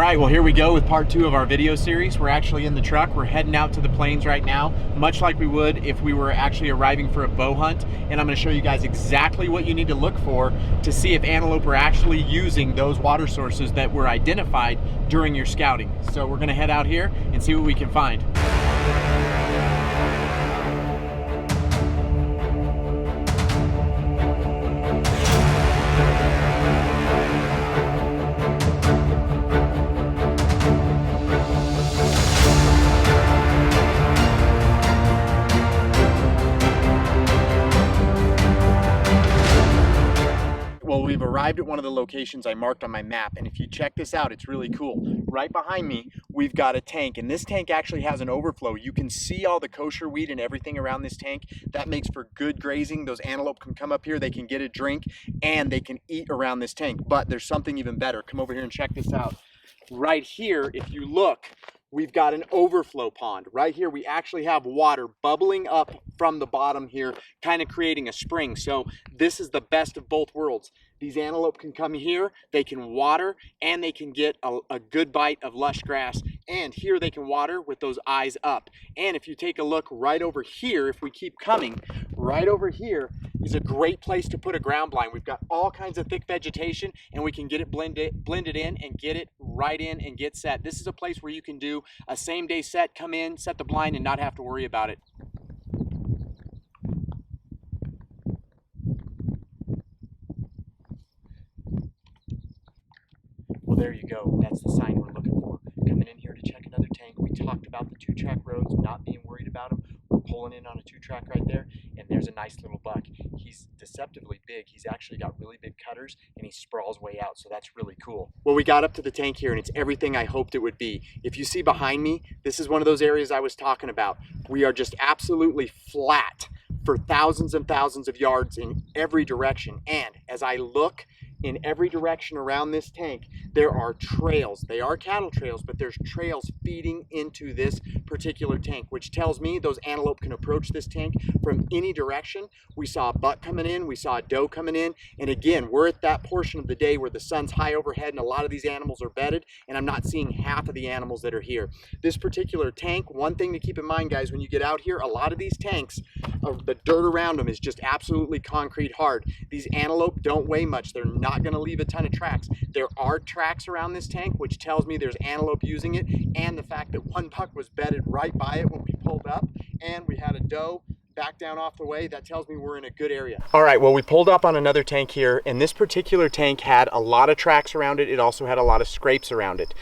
right, well, here we go with part 2 of our video series. We're actually in the truck. We're heading out to the plains right now, much like we would if we were actually arriving for a bow hunt. And I'm going to show you guys exactly what you need to look for to see if antelope are actually using those water sources that were identified during your scouting. So we're going to head out here and see what we can find. Well, we've arrived at one of the locations I marked on my map, and if you check this out, it's really cool. Right behind me, we've got a tank, and this tank actually has an overflow. You can see all the kosher weed and everything around this tank. That makes for good grazing. Those antelope can come up here, they can get a drink, and they can eat around this tank. But there's something even better. Come over here and check this out. Right here, if you look, we've got an overflow pond. Right here, we actually have water bubbling up from the bottom here, kind of creating a spring. So this is the best of both worlds. These antelope can come here, they can water, and they can get a good bite of lush grass. And here they can water with those eyes up. And if you take a look right over here, if we keep coming, right over here is a great place to put a ground blind. We've got all kinds of thick vegetation, and we can get it blended in and get it right in and get set. This is a place where you can do a same-day set, come in, set the blind, and not have to worry about it. Well, there you go. That's the sign we're looking for. Coming in here to check another tank. We talked about the 2-track roads, not being worried about them. We're pulling in on a 2-track right there, and there's a nice little buck. He's deceptively big. He's actually got really big cutters, and he sprawls way out, so that's really cool. Well, we got up to the tank here, and it's everything I hoped it would be. If you see behind me, this is one of those areas I was talking about. We are just absolutely flat for thousands and thousands of yards in every direction. And as I look in every direction around this tank, there are trails. They are cattle trails, but there's trails feeding into this particular tank, which tells me those antelope can approach this tank from any direction. We saw a buck coming in, we saw a doe coming in, and again, we're at that portion of the day where the sun's high overhead and a lot of these animals are bedded, and I'm not seeing half of the animals that are here. This particular tank, one thing to keep in mind, guys, when you get out here, a lot of these tanks, the dirt around them is just absolutely concrete hard. These antelope don't weigh much. They're not going to leave a ton of tracks. There are tracks around this tank, which tells me there's antelope using it, and the fact that one buck was bedded right by it when we pulled up, and we had a doe back down off the way. That tells me we're in a good area. All right, well, we pulled up on another tank here, and this particular tank had a lot of tracks around it. It also had a lot of scrapes around it.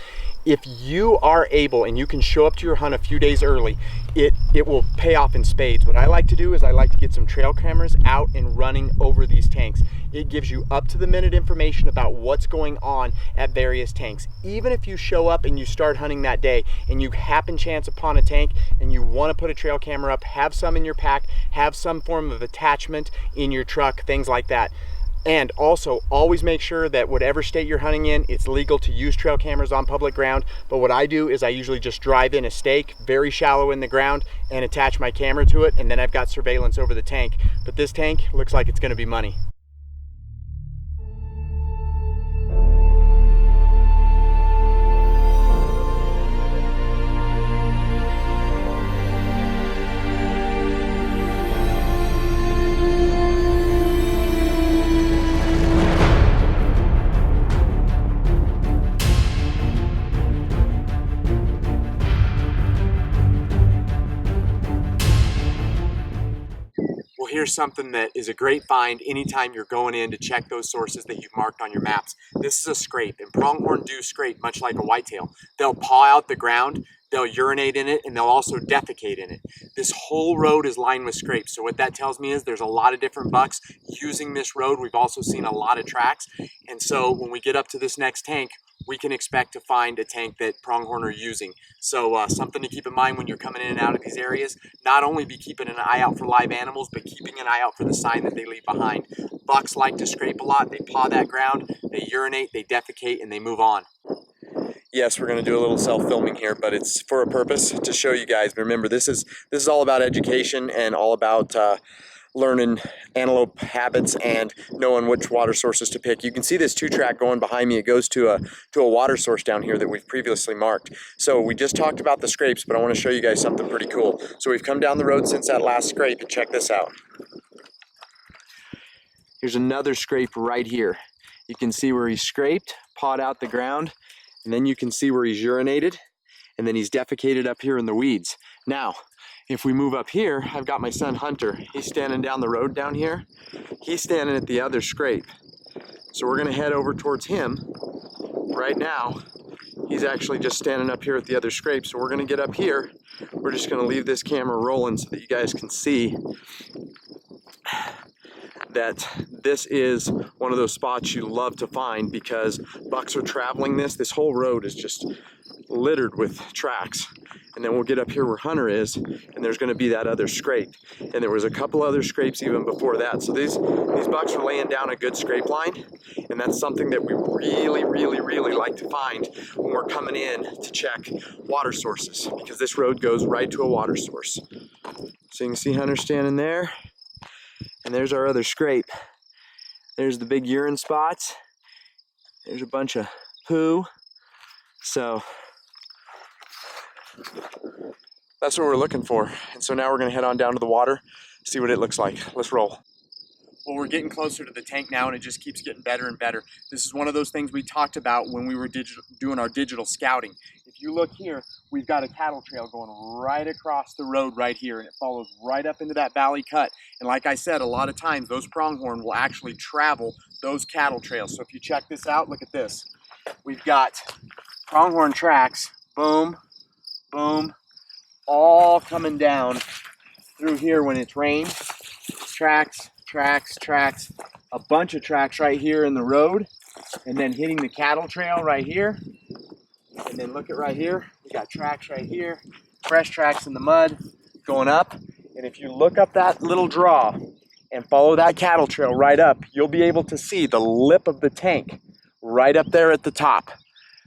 If you are able and you can show up to your hunt a few days early, it will pay off in spades. What I like to do is I like to get some trail cameras out and running over these tanks. It gives you up to the minute information about what's going on at various tanks. Even if you show up and you start hunting that day and you happen chance upon a tank and you want to put a trail camera up, have some in your pack, have some form of attachment in your truck, things like that. And also, always make sure that whatever state you're hunting in, it's legal to use trail cameras on public ground. But what I do is I usually just drive in a stake very shallow in the ground and attach my camera to it, and then I've got surveillance over the tank. But this tank looks like it's going to be money. Well, here's something that is a great find anytime you're going in to check those sources that you've marked on your maps. This is a scrape, and pronghorn do scrape much like a whitetail. They'll paw out the ground, they'll urinate in it, and they'll also defecate in it. This whole road is lined with scrapes, so what that tells me is there's a lot of different bucks using this road. We've also seen a lot of tracks, and so when we get up to this next tank, we can expect to find a tank that pronghorn are using. So something to keep in mind when you're coming in and out of these areas. Not only be keeping an eye out for live animals, but keeping an eye out for the sign that they leave behind. Bucks like to scrape a lot. They paw that ground, they urinate, they defecate, and they move on. Yes, we're going to do a little self-filming here, but it's for a purpose, to show you guys. Remember, this is all about education and all about learning antelope habits and knowing which water sources to pick. You can see this 2-track going behind me. It goes to a water source down here that we've previously marked. So we just talked about the scrapes, but I want to show you guys something pretty cool. So we've come down the road since that last scrape, and check this out. Here's another scrape right here. You can see where he scraped, pawed out the ground, and then you can see where he's urinated, and then he's defecated up here in the weeds. Now, if we move up here, I've got my son Hunter. He's standing down the road down here. He's standing at the other scrape. So we're gonna head over towards him. Right now, he's actually just standing up here at the other scrape. So we're gonna get up here. We're just gonna leave this camera rolling so that you guys can see that this is one of those spots you love to find, because bucks are traveling this. This whole road is just littered with tracks. And then we'll get up here where Hunter is, and there's gonna be that other scrape. And there was a couple other scrapes even before that. So these bucks are laying down a good scrape line, and that's something that we really like to find when we're coming in to check water sources, because this road goes right to a water source. So you can see Hunter standing there, and there's our other scrape. There's the big urine spots. There's a bunch of poo. So that's what we're looking for. And so now we're gonna head on down to the water, see what it looks like. Let's roll. Well, we're getting closer to the tank now, and it just keeps getting better and better. This is one of those things we talked about when we were doing our digital scouting. If you look here, we've got a cattle trail going right across the road right here, and it follows right up into that valley cut. And like I said, a lot of times those pronghorn will actually travel those cattle trails. So if you check this out, look at this. We've got pronghorn tracks, boom, boom, all coming down through here when it's rained. Tracks, tracks, tracks, a bunch of tracks right here in the road, and then hitting the cattle trail right here. And then look at right here, we got tracks right here, fresh tracks in the mud going up. And if you look up that little draw and follow that cattle trail right up, you'll be able to see the lip of the tank right up there at the top.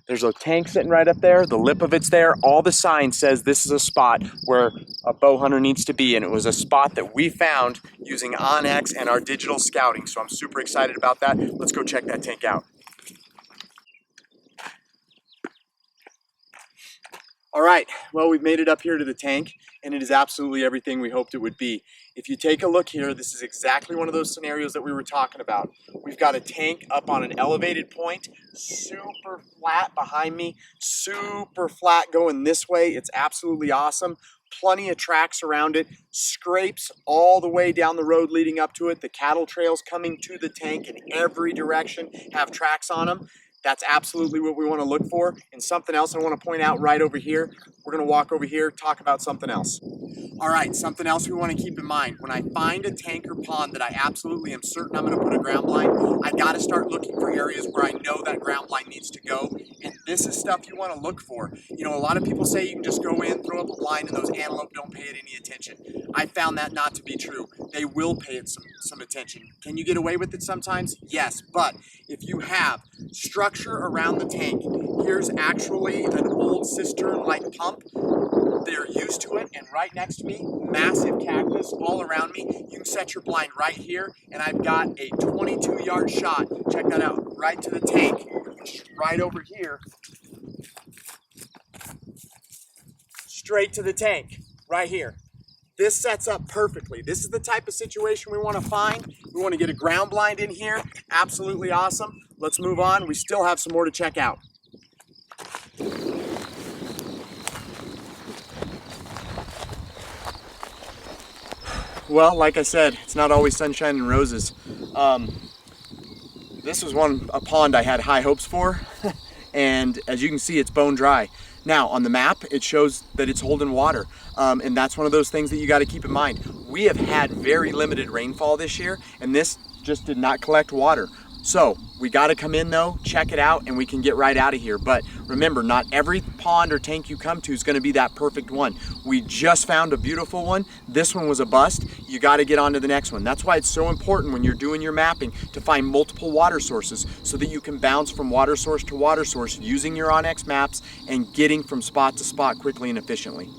There's a tank sitting right up there, the lip of it's there. All the sign says this is a spot where a bow hunter needs to be, and it was a spot that we found using Onyx and our digital scouting. So I'm super excited about that. Let's go check that tank out. All right, well, we've made it up here to the tank, and it is absolutely everything we hoped it would be. If you take a look here, this is exactly one of those scenarios that we were talking about. We've got a tank up on an elevated point, super flat behind me, super flat going this way. It's absolutely awesome. Plenty of tracks around it, scrapes all the way down the road leading up to it. The cattle trails coming to the tank in every direction have tracks on them. That's absolutely what we want to look for. And something else I want to point out right over here. We're going to walk over here, talk about something else. All right, something else we want to keep in mind. When I find a tank or pond that I absolutely am certain I'm going to put a ground blind, I got to start looking for areas where I know that ground blind needs to go. And this is stuff you want to look for. You know, a lot of people say you can just go in, throw up a blind, and those antelope don't pay it any attention. I found that not to be true. They will pay it some attention. Can you get away with it sometimes? Yes, but if you have structure around the tank, here's actually an old cistern-like pump. They're used to it, and right next to me, massive cactus all around me. You can set your blind right here, and I've got a 22-yard shot. Check that out, right to the tank, which is right over here. Straight to the tank, right here. This sets up perfectly. This is the type of situation we want to find. We want to get a ground blind in here. Absolutely awesome. Let's move on. We still have some more to check out. Well, like I said, it's not always sunshine and roses. This was a pond I had high hopes for, and as you can see, it's bone dry. Now, on the map, it shows that it's holding water, and that's one of those things that you got to keep in mind. We have had very limited rainfall this year, and this just did not collect water. So we got to come in though, check it out, and we can get right out of here. But remember, not every pond or tank you come to is going to be that perfect one. We just found a beautiful one. This one was a bust. You got to get on to the next one. That's why it's so important when you're doing your mapping to find multiple water sources so that you can bounce from water source to water source using your Onyx maps and getting from spot to spot quickly and efficiently.